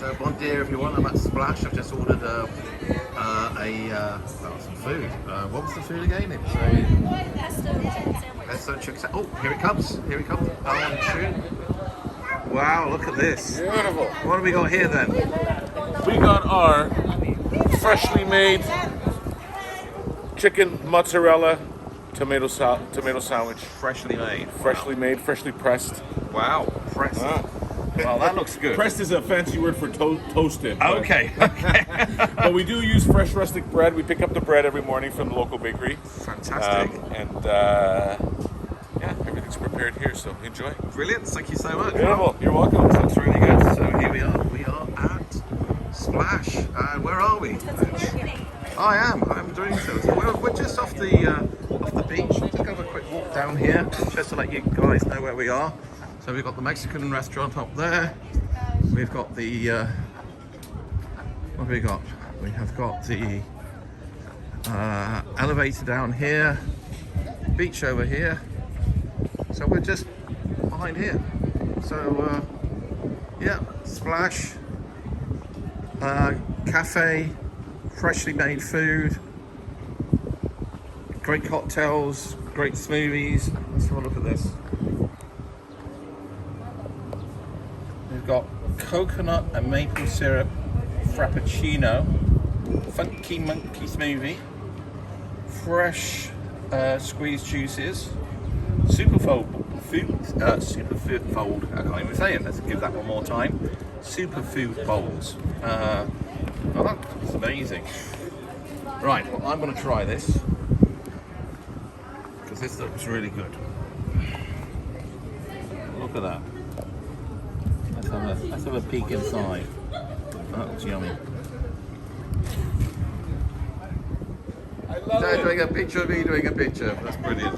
So bon dia everyone, I'm at Splash. I've just ordered well, some food. What was the food again? It was a pesto chicken sandwich. Oh, here it comes. Here it comes. Wow, look at this. Beautiful. What have we got here then? We got our freshly made chicken mozzarella tomato sandwich. Freshly made. Freshly made, freshly pressed. Wow, pressed. Well, that looks good. Pressed is a fancy word for toasted. But, Okay. but we do use fresh rustic bread. We pick up the bread every morning from the local bakery. Fantastic. Yeah, everything's prepared here, so enjoy. Brilliant. Thank you so much. Beautiful. You're welcome. That's really good. So here we are. We are at Splash. Where are we? I am. I'm doing so. So we're just off the beach. Just have a quick walk down here, just to let you guys know where we are. So we've got the Mexican restaurant up there. We've got the what have we got? We have got the elevator down here, beach over here. So we're just behind here. So yeah, Splash cafe, freshly made food, great cocktails, great smoothies. Let's have a look at this. We've got coconut and maple syrup frappuccino, funky monkey smoothie, fresh squeezed juices, superfold superfold. I can't even say it. Let's give that one more time. Superfood bowls. Oh, that's amazing. Right, well, I'm going to try this because this looks really good. Look at that. Let's have a peek inside. That looks yummy. I love They're it. doing a picture of me doing a picture. That's brilliant.